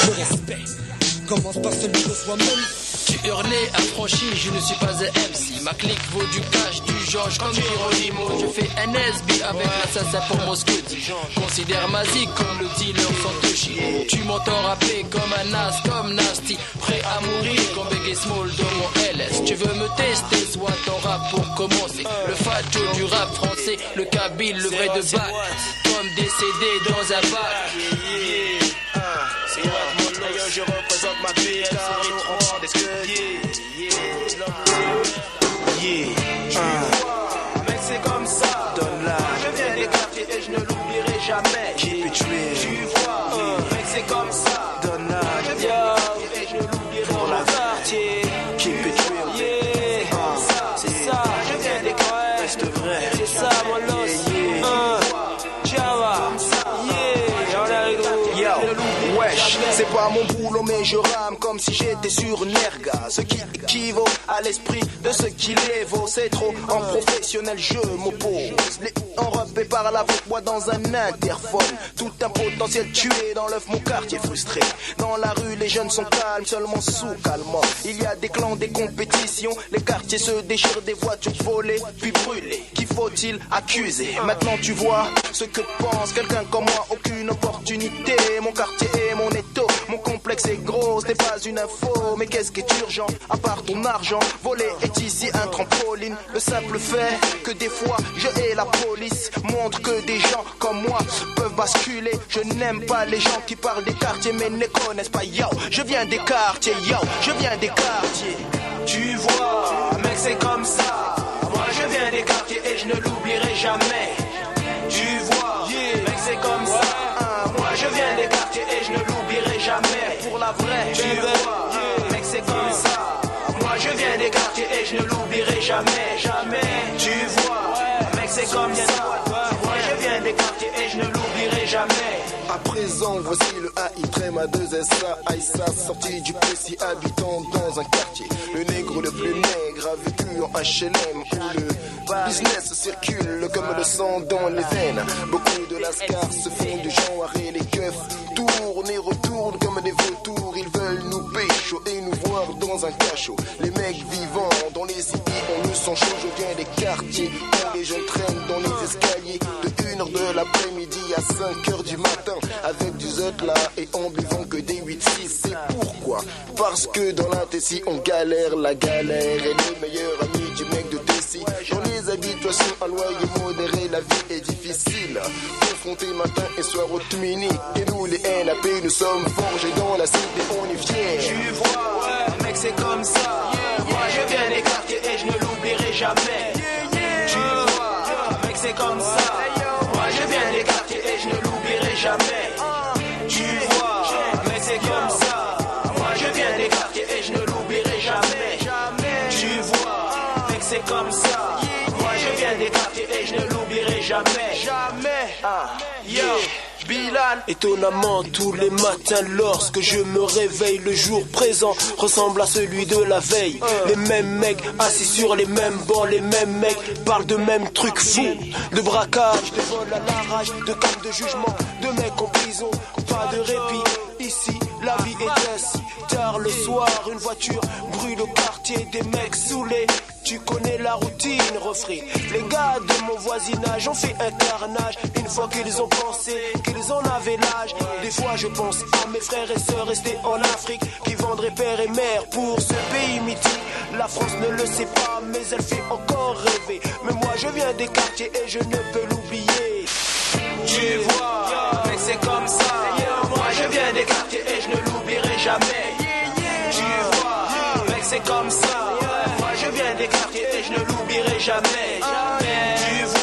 Le respect commence par celui de soi-même. Tu hurlais, affranchi, je ne suis pas un MC. Ma clique vaut du cash, du Georges comme Geronimo. Je fais un SB avec l'assassin pour Moscouti. Considère ma zig comme le dealer sans touchy. Tu m'entends rapper comme un as, comme Nasty. Prêt à mourir comme Biggie Small dans mon LS. Tu veux me tester, soit ton rap pour commencer. Le facho du rap français, le kabyle, le vrai de bac. Comme décédé dans un bac. C'est what mon lot, je représente ma BS, rythme des mec c'est comme ça, donne-la. Je viens des quartiers et je ne l'oublierai jamais. Keep it real. Tu vois, mec c'est comme ça, donne-la. Je viens des quartiers et je ne l'oublierai jamais. Pour la quartier, keep it real. C'est ça, je viens des quartiers, reste vrai. C'est ça mon lot. Java, on est rigolo. Wesh, c'est pas mon boulot mais je rame comme si j'étais sur une erga. Ce qui équivaut à l'esprit de ce qui les vaut. C'est trop, en professionnel je m'oppose. Les enrobés parlent avec moi dans un interphone. Tout un potentiel tué dans l'œuf, mon quartier frustré. Dans la rue les jeunes sont calmes, seulement sous calmant. Il y a des clans, des compétitions. Les quartiers se déchirent, des voitures volées puis brûlées. Qui faut-il accuser? Maintenant tu vois ce que pense quelqu'un comme moi. Aucune opportunité, mon quartier est mon étau. Mon complexe est gros, ce n'est pas une info. Mais qu'est-ce qui est urgent, à part ton argent? Voler est ici un trampoline. Le simple fait que des fois je hais la police montre que des gens comme moi peuvent basculer. Je n'aime pas les gens qui parlent des quartiers mais ne les connaissent pas. Yo, je viens des quartiers, yo, je viens des quartiers. Tu vois, mec c'est comme ça. Moi je viens des quartiers et je ne l'oublierai jamais. Tu vois, mec c'est comme ça. Moi je viens des quartiers et je ne l'oublierai jamais. Pour la vraie, tu vois, mec c'est comme ça. Moi je viens des quartiers et je ne l'oublierai jamais, jamais. Tu vois, mec c'est comme ça. Moi je viens des quartiers et je ne l'oublierai jamais. À présent, voici le AI-2SA, Aïssa, sorti du Plessis, habitant dans un quartier. Le nègre le plus nègre a vécu en HLM, où le business circule comme le sang dans les veines. Beaucoup de lascars se font du genre et les keufs tournent et retournent comme des vautours. Ils veulent nous pécho et nous voir dans un cachot. Les mecs vivants dans les cités, on le sent chaud. Je viens des quartiers où les jeunes traînent dans les escaliers de 1h de l'après-midi à 5h du matin avec du là et en buvant que des 8-6. C'est pourquoi? Parce que dans la Tessie on galère, la galère est le meilleur ami du mec de Tessie. Dans les habitations à loyer modéré, la vie est difficile, confronté matin et soir au Tumini. Et nous les NAP, nous sommes forgés dans la cité, on est fiers. Tu vois, mec c'est comme ça. Moi je viens des quartiers et je ne l'oublierai jamais. Tu vois, mec c'est comme ça. Moi je viens des quartiers et je ne l'oublierai jamais. Tu vois, mec c'est comme ça. Moi je viens des quartiers et je ne l'oublierai jamais. Tu vois, mec c'est comme ça. Moi je viens des quartiers et je ne l'oublierai jamais. Yo, Bilal. Étonnamment, tous les matins lorsque je me réveille, le jour présent ressemble à celui de la veille. Les mêmes mecs assis sur les mêmes bancs, les mêmes mecs parlent de mêmes trucs fous. De braquage, de vol à l'arrache, de calme de jugement, de mecs en prison. Pas de répit, ici la vie est ainsi. Tard le soir, une voiture brûle au quartier, des mecs saoulés. Tu connais la routine, refrain. Les gars de mon voisinage ont fait un carnage. Une fois qu'ils ont pensé qu'ils en avaient l'âge. Des fois je pense à mes frères et sœurs restés en Afrique, qui vendraient père et mère pour ce pays mythique. La France ne le sait pas mais elle fait encore rêver. Mais moi je viens des quartiers et je ne peux l'oublier. Tu vois, mec c'est comme ça. Moi je viens des quartiers et je ne l'oublierai jamais. Tu vois, mec c'est comme ça. Moi je viens des quartiers et je ne l'oublierai jamais. Tu vois.